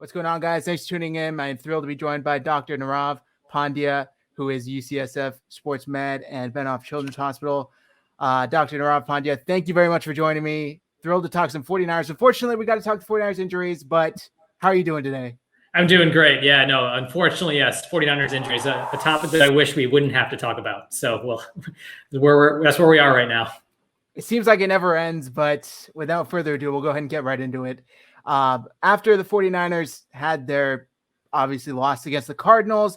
What's going on, guys? Thanks for tuning in. I'm thrilled to be joined by Dr. Nirav Pandya, who is UCSF Sports Med and Benoff Children's Hospital. Dr. Nirav Pandya, thank you very much for joining me. Thrilled to talk some 49ers. Unfortunately, we got to talk the 49ers injuries, but how are you doing today? I'm doing great. Yeah, no, unfortunately, yes, 49ers injuries, a topic that I wish we wouldn't have to talk about. So, well, that's where we are right now. It seems like it never ends, but without further ado, we'll go ahead and get right into it. After the 49ers had their obviously loss against the Cardinals,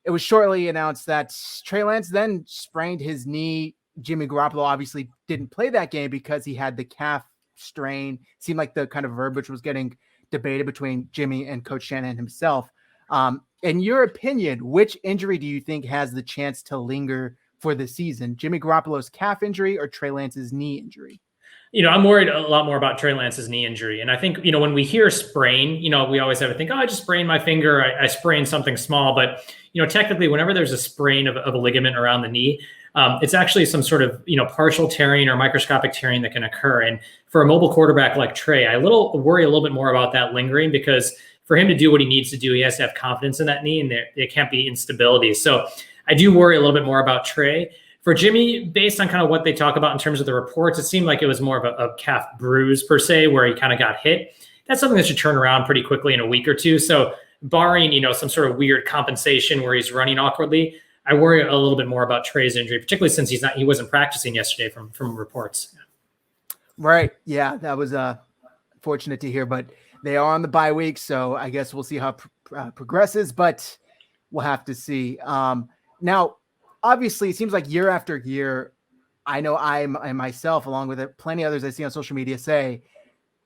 it was shortly announced that Trey Lance then sprained his knee. Jimmy Garoppolo obviously didn't play that game because he had the calf strain. Seemed like the kind of verbiage was getting debated between Jimmy and Coach Shanahan himself. In your opinion, which injury do you think has the chance to linger for the season? Jimmy Garoppolo's calf injury or Trey Lance's knee injury? I'm worried a lot more about Trey Lance's knee injury. And I think, when we hear sprain, we always have to think, I just sprained my finger. I sprained something small. But, technically, whenever there's a sprain of a ligament around the knee, it's actually some sort of, partial tearing or microscopic tearing that can occur. And for a mobile quarterback like Trey, I worry a little bit more about that lingering, because for him to do what he needs to do, he has to have confidence in that knee, and there can't be instability. So I do worry a little bit more about Trey. For Jimmy, based on kind of what they talk about in terms of the reports, it seemed like it was more of a calf bruise per se, where he kind of got hit. That's something that should turn around pretty quickly in a week or two. So barring, some sort of weird compensation where he's running awkwardly, I worry a little bit more about Trey's injury, particularly since he wasn't practicing yesterday from reports. Right. Yeah, that was fortunate to hear, but they are on the bye week, so I guess we'll see how it progresses, but we'll have to see. Now, obviously, it seems like year after year, I know I myself, along with plenty of others I see on social media, say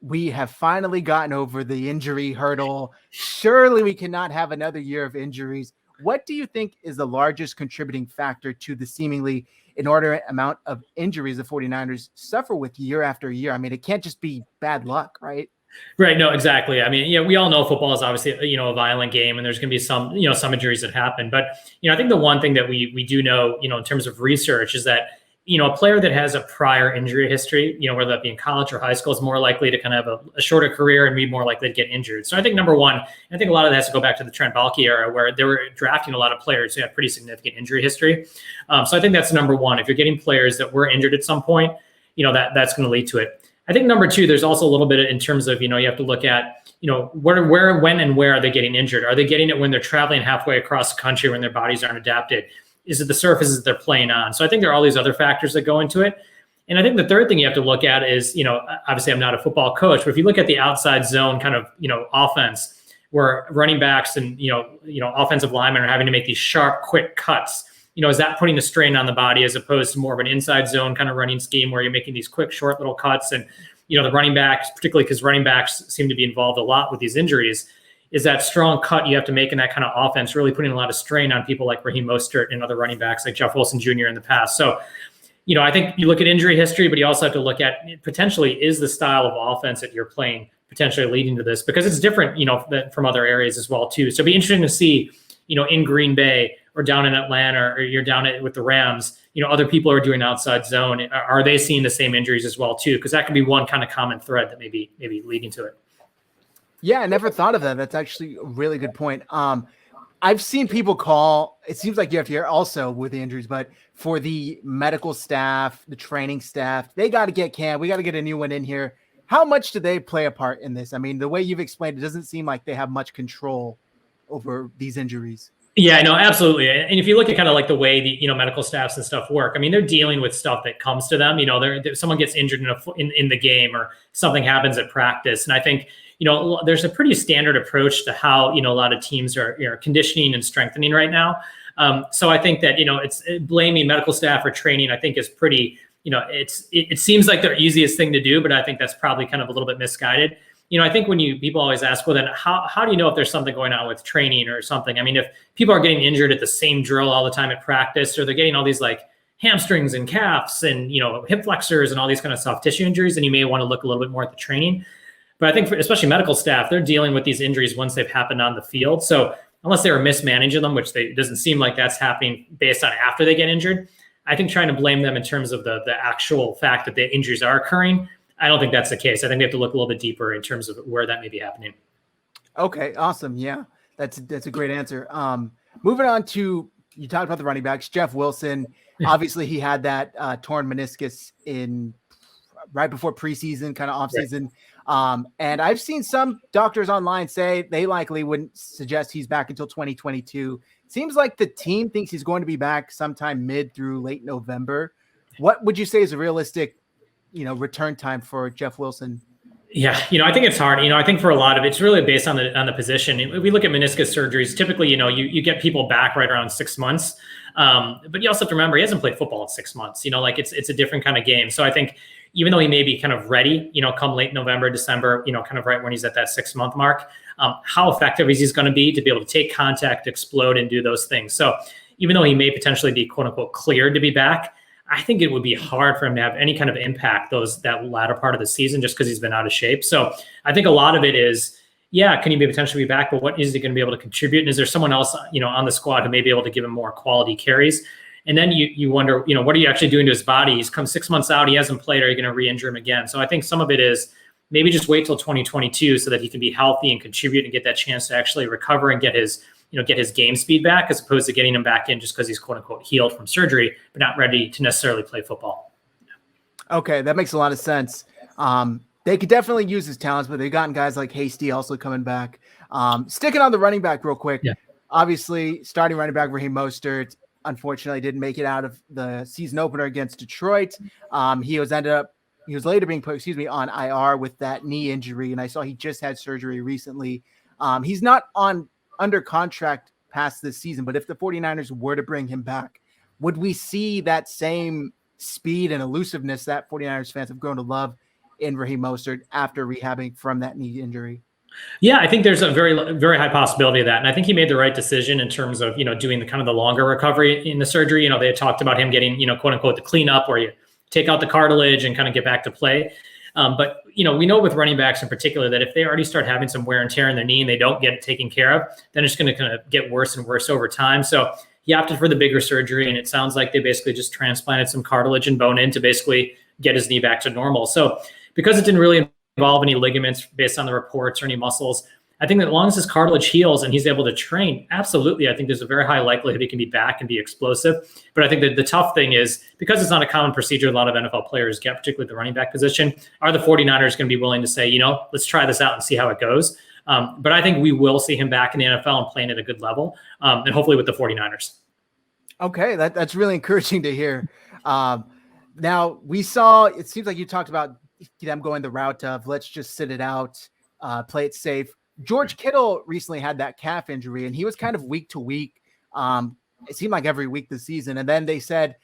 we have finally gotten over the injury hurdle. Surely we cannot have another year of injuries. What do you think is the largest contributing factor to the seemingly inordinate amount of injuries the 49ers suffer with year after year? I mean, it can't just be bad luck, right? Right. No, exactly. I mean, we all know football is obviously, a violent game, and there's going to be some injuries that happen. But, I think the one thing that we do know, in terms of research is that, a player that has a prior injury history, whether that be in college or high school, is more likely to kind of have a shorter career and be more likely to get injured. So I think number one, I think a lot of that has to go back to the Trent Baalke era, where they were drafting a lot of players who had pretty significant injury history. So I think that's number one. If you're getting players that were injured at some point, that's going to lead to it. I think number two, there's also a little bit in terms of, you have to look at, where, when, and where are they getting injured? Are they getting it when they're traveling halfway across the country when their bodies aren't adapted? Is it the surfaces they're playing on? So I think there are all these other factors that go into it. And I think the third thing you have to look at is, obviously I'm not a football coach, but if you look at the outside zone kind of, offense, where running backs and, offensive linemen are having to make these sharp, quick cuts, is that putting a strain on the body as opposed to more of an inside zone kind of running scheme where you're making these quick, short little cuts? And, the running backs, particularly because running backs seem to be involved a lot with these injuries, is that strong cut you have to make in that kind of offense really putting a lot of strain on people like Raheem Mostert and other running backs like Jeff Wilson Jr. in the past. So, I think you look at injury history, but you also have to look at potentially is the style of offense that you're playing potentially leading to this, because it's different, from other areas as well too. So it'd be interesting to see, in Green Bay or down in Atlanta, or you're down with the Rams, other people are doing outside zone. Are they seeing the same injuries as well too? Because that could be one kind of common thread that maybe leading to it. Yeah, I never thought of that. That's actually a really good point. I've seen people call, it seems like you have to hear also with the injuries, but for the medical staff, the training staff, they got to get Cam. We got to get a new one in here. How much do they play a part in this? I mean, the way you've explained it doesn't seem like they have much control over these injuries. Yeah, no, absolutely. And if you look at kind of like the way the medical staffs and stuff work, I mean, they're dealing with stuff that comes to them. Someone gets injured in the game, or something happens at practice, and I think there's a pretty standard approach to how a lot of teams are conditioning and strengthening right now. So I think that it's blaming medical staff or training, I think, is pretty. It seems like the easiest thing to do, but I think that's probably kind of a little bit misguided. I think when people always ask, well, then how do you know if there's something going on with training or something? I mean, if people are getting injured at the same drill all the time at practice, or they're getting all these like hamstrings and calves and, hip flexors and all these kind of soft tissue injuries, then you may want to look a little bit more at the training. But I think especially medical staff, they're dealing with these injuries once they've happened on the field. So unless they were mismanaging them, which it doesn't seem like that's happening based on after they get injured, I think trying to blame them in terms of the actual fact that the injuries are occurring, I don't think that's the case. I think we have to look a little bit deeper in terms of where that may be happening. Okay, awesome. Yeah, that's a great answer. Moving on to, you talked about the running backs, Jeff Wilson. Yeah. Obviously, he had that torn meniscus in right before preseason, kind of off Right. season. And I've seen some doctors online say they likely wouldn't suggest he's back until 2022. Seems like the team thinks he's going to be back sometime mid through late November. What would you say is a realistic, return time for Jeff Wilson? Yeah, I think it's hard. I think for a lot of it's really based on the position. If we look at meniscus surgeries, typically, you get people back right around 6 months. But you also have to remember he hasn't played football in 6 months. Like it's a different kind of game. So I think even though he may be kind of ready, come late November, December, kind of right when he's at that 6 month mark, how effective is he going to be to be able to take contact, explode, and do those things? So even though he may potentially be quote unquote cleared to be back, I think it would be hard for him to have any kind of impact that latter part of the season just because he's been out of shape. So I think a lot of it is, yeah, can he potentially be back? But what is he going to be able to contribute? And is there someone else, on the squad who may be able to give him more quality carries? And then you wonder, what are you actually doing to his body? He's come 6 months out. He hasn't played. Are you going to re-injure him again? So I think some of it is maybe just wait till 2022 so that he can be healthy and contribute and get that chance to actually recover and get his game speed back, as opposed to getting him back in just because he's quote unquote healed from surgery, but not ready to necessarily play football. Okay, that makes a lot of sense. They could definitely use his talents, but they've gotten guys like Hasty also coming back. Sticking on the running back real quick. Yeah. Obviously, starting running back Raheem Mostert unfortunately didn't make it out of the season opener against Detroit. He was later being put, on IR with that knee injury, and I saw he just had surgery recently. He's not under contract past this season, but if the 49ers were to bring him back, would we see that same speed and elusiveness that 49ers fans have grown to love in Raheem Mostert after rehabbing from that knee injury? Yeah, I think there's a very, very high possibility of that. And I think he made the right decision in terms of, doing the kind of the longer recovery in the surgery. They had talked about him getting, quote unquote, the cleanup where you take out the cartilage and kind of get back to play. But we know with running backs in particular that if they already start having some wear and tear in their knee and they don't get it taken care of, then it's going to kind of get worse and worse over time. So he opted for the bigger surgery, and it sounds like they basically just transplanted some cartilage and bone in to basically get his knee back to normal. So because it didn't really involve any ligaments based on the reports or any muscles, I think that as long as his cartilage heals and he's able to train, absolutely, I think there's a very high likelihood he can be back and be explosive. But I think that the tough thing is, because it's not a common procedure a lot of NFL players get, particularly the running back position, are the 49ers going to be willing to say, let's try this out and see how it goes? But I think we will see him back in the NFL and playing at a good level, and hopefully with the 49ers. Okay, that's really encouraging to hear. Now, we saw, it seems like you talked about them going the route of let's just sit it out, play it safe. George Kittle recently had that calf injury, and he was kind of week to week. It seemed like every week this season. And then they said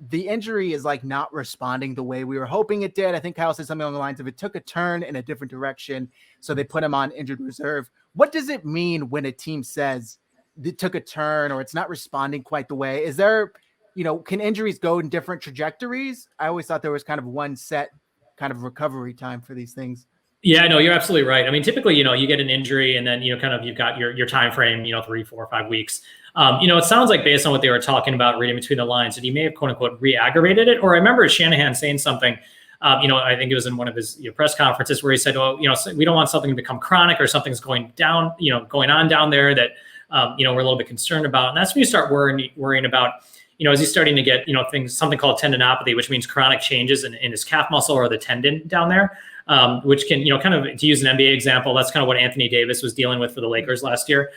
the injury is like not responding the way we were hoping it did. I think Kyle said something along the lines of it took a turn in a different direction, so they put him on injured reserve. What does it mean when a team says it took a turn or it's not responding quite the way? Is there, can injuries go in different trajectories? I always thought there was kind of one set kind of recovery time for these things. Yeah, no, you're absolutely right. I mean, typically, you get an injury and then, kind of you've got your time frame, 3, 4, 5 weeks. It sounds like based on what they were talking about, reading between the lines, that he may have quote unquote re-aggravated it. Or I remember Shanahan saying something, I think it was in one of his press conferences where he said, well, we don't want something to become chronic or something's going down, going on down there that, we're a little bit concerned about. And that's when you start worrying about, is he starting to get, something called tendinopathy, which means chronic changes in his calf muscle or the tendon down there. Which can, kind of, to use an NBA example, that's kind of what Anthony Davis was dealing with for the Lakers last year.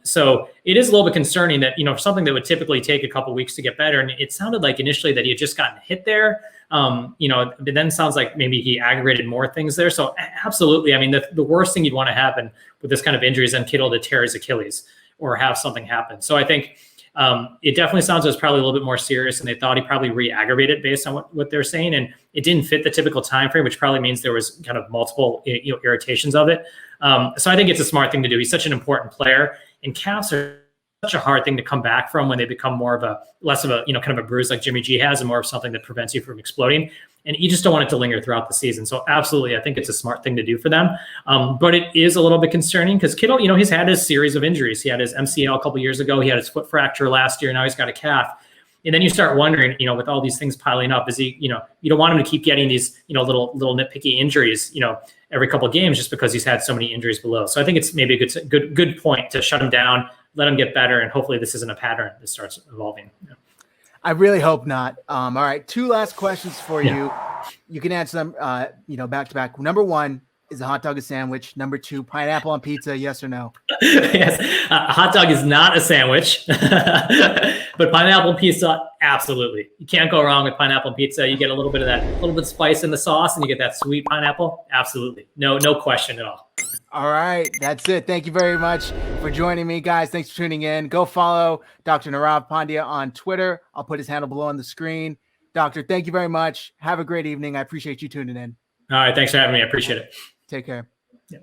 So it is a little bit concerning that, something that would typically take a couple weeks to get better. And it sounded like initially that he had just gotten hit there. It then sounds like maybe he aggravated more things there. So absolutely. I mean, the worst thing you'd want to happen with this kind of injury is then Kittle to tear his Achilles or have something happen. So I think, it definitely sounds like it's probably a little bit more serious, and they thought he probably re-aggravated based on what they're saying, and it didn't fit the typical time frame, which probably means there was kind of multiple irritations of it. So I think it's a smart thing to do. He's such an important player, and calves are such a hard thing to come back from when they become less of a kind of a bruise like Jimmy G has, and more of something that prevents you from exploding. And you just don't want it to linger throughout the season. So absolutely, I think it's a smart thing to do for them. But it is a little bit concerning because Kittle, he's had his series of injuries. He had his MCL a couple years ago. He had his foot fracture last year. Now he's got a calf. And then you start wondering, with all these things piling up, is he, you don't want him to keep getting these, little nitpicky injuries, every couple of games just because he's had so many injuries below. So I think it's maybe a good point to shut him down, let him get better, and hopefully this isn't a pattern that starts evolving. I really hope not. All right, 2 last questions for you. You can answer them, back to back. Number 1, is a hot dog a sandwich? Number 2, pineapple on pizza, yes or no? Yes, a hot dog is not a sandwich, but pineapple pizza, absolutely. You can't go wrong with pineapple pizza. You get a little bit of spice in the sauce, and you get that sweet pineapple. Absolutely, no question at all. All right, that's it. Thank you very much for joining me, guys. Thanks for tuning in. Go follow Dr. Nirav Pandya on Twitter. I'll put his handle below on the screen. Doctor, thank you very much. Have a great evening. I appreciate you tuning in. All right, thanks for having me. I appreciate it. Take care. Yeah.